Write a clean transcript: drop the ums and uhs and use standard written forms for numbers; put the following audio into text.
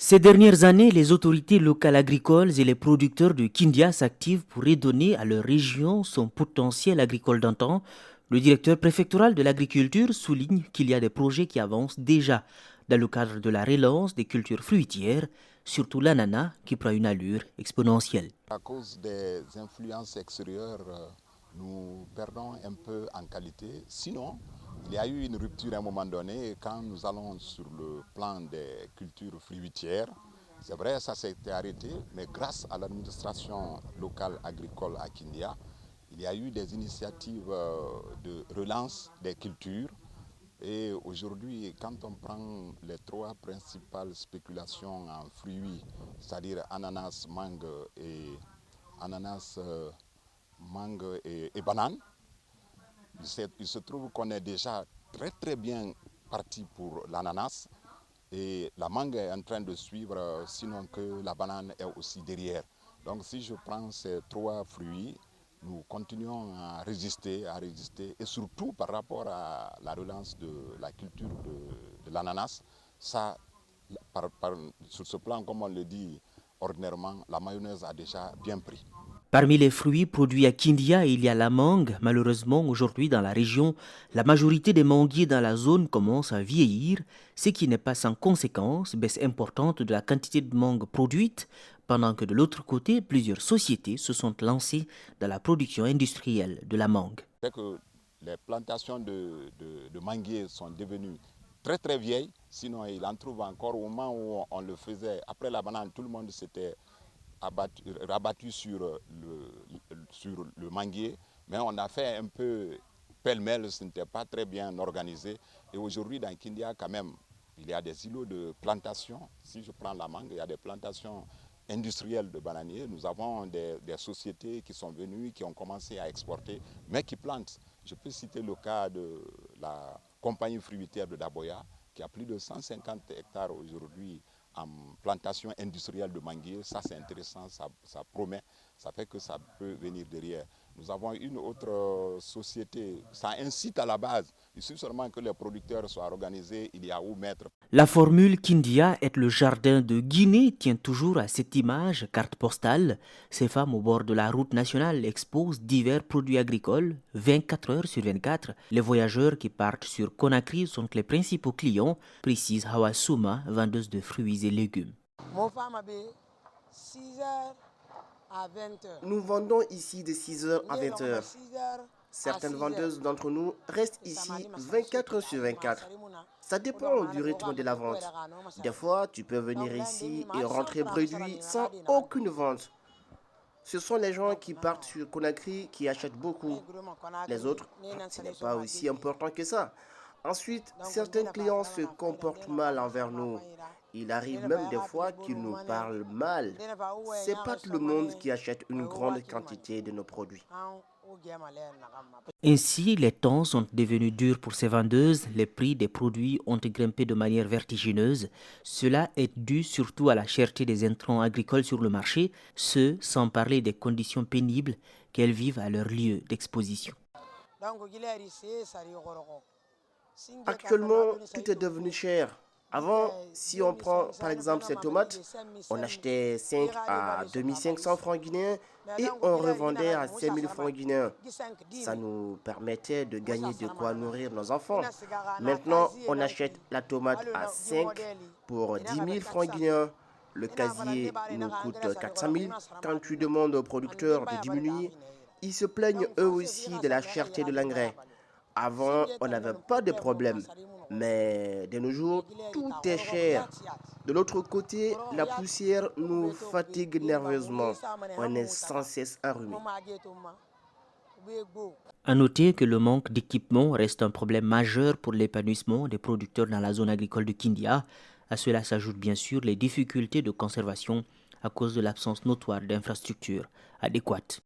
Ces dernières années, les autorités locales agricoles et les producteurs de Kindia s'activent pour redonner à leur région son potentiel agricole d'antan. Le directeur préfectoral de l'agriculture souligne qu'il y a des projets qui avancent déjà dans le cadre de la relance des cultures fruitières, surtout l'ananas qui prend une allure exponentielle. À cause des influences extérieures, nous perdons un peu en qualité. Sinon, il y a eu une rupture à un moment donné quand nous allons sur le plan des cultures fruitières. C'est vrai, ça s'est arrêté, mais grâce à l'administration locale agricole à Kindia, il y a eu des initiatives de relance des cultures. Et aujourd'hui, quand on prend les trois principales spéculations en fruits, c'est-à-dire ananas, ananas, mangue et banane, il se trouve qu'on est déjà très bien parti pour l'ananas et la mangue est en train de suivre, sinon que la banane est aussi derrière. Donc si je prends ces trois fruits, nous continuons à résister et surtout par rapport à la relance de la culture de l'ananas, ça, sur ce plan, comme on le dit ordinairement, la mayonnaise a déjà bien pris. Parmi les fruits produits à Kindia, il y a la mangue. Malheureusement, aujourd'hui dans la région, la majorité des manguiers dans la zone commencent à vieillir, ce qui n'est pas sans conséquence, baisse importante de la quantité de mangue produite, pendant que de l'autre côté, plusieurs sociétés se sont lancées dans la production industrielle de la mangue. C'est que les plantations de manguiers sont devenues très vieilles, sinon il en trouve encore au moment où on le faisait. Après la banane, tout le monde s'était rabattu sur le manguier, mais on a fait un peu pêle-mêle, ce n'était pas très bien organisé. Et aujourd'hui, dans Kindia, quand même, il y a des îlots de plantation. Si je prends la mangue, il y a des plantations industrielles de bananiers. Nous avons des sociétés qui sont venues, qui ont commencé à exporter, mais qui plantent. Je peux citer le cas de la compagnie fruitière de Daboya, qui a plus de 150 hectares aujourd'hui en plantation industrielle de manguiers. Ça, c'est intéressant, ça promet, ça fait que ça peut venir derrière. Nous avons une autre société, ça incite à la base. Il suffit seulement que les producteurs soient organisés, il y a où mettre. La formule Kindia est le jardin de Guinée tient toujours à cette image, carte postale. Ces femmes au bord de la route nationale exposent divers produits agricoles, 24 heures sur 24. Les voyageurs qui partent sur Conakry sont les principaux clients, précise Hawa Souma, vendeuse de fruits et légumes. Nous vendons ici de 6 heures à 20 heures. Certaines vendeuses d'entre nous restent ici 24 heures sur 24. Ça dépend du rythme de la vente. Des fois, tu peux venir ici et rentrer bredouille sans aucune vente. Ce sont les gens qui partent sur Conakry qui achètent beaucoup. Les autres, ce n'est pas aussi important que ça. Ensuite, certains clients se comportent mal envers nous. Il arrive même des fois qu'ils nous parlent mal. C'est pas tout le monde qui achète une grande quantité de nos produits. Ainsi, les temps sont devenus durs pour ces vendeuses, les prix des produits ont grimpé de manière vertigineuse. Cela est dû surtout à la cherté des intrants agricoles sur le marché, ce sans parler des conditions pénibles qu'elles vivent à leur lieu d'exposition. Actuellement, tout est devenu cher. Avant, si on prend par exemple ces tomates, on achetait 5 à 2500 francs guinéens et on revendait à 5000 francs guinéens. Ça nous permettait de gagner de quoi nourrir nos enfants. Maintenant, on achète la tomate à 5 pour 10 000 francs guinéens. Le casier nous coûte 400 000. Quand tu demandes aux producteurs de diminuer, ils se plaignent eux aussi de la cherté de l'engrais. Avant, on n'avait pas de problème, mais de nos jours, tout est cher. De l'autre côté, la poussière nous fatigue nerveusement. On est sans cesse enrhumé. À noter que le manque d'équipement reste un problème majeur pour l'épanouissement des producteurs dans la zone agricole de Kindia. À cela s'ajoutent bien sûr les difficultés de conservation à cause de l'absence notoire d'infrastructures adéquates.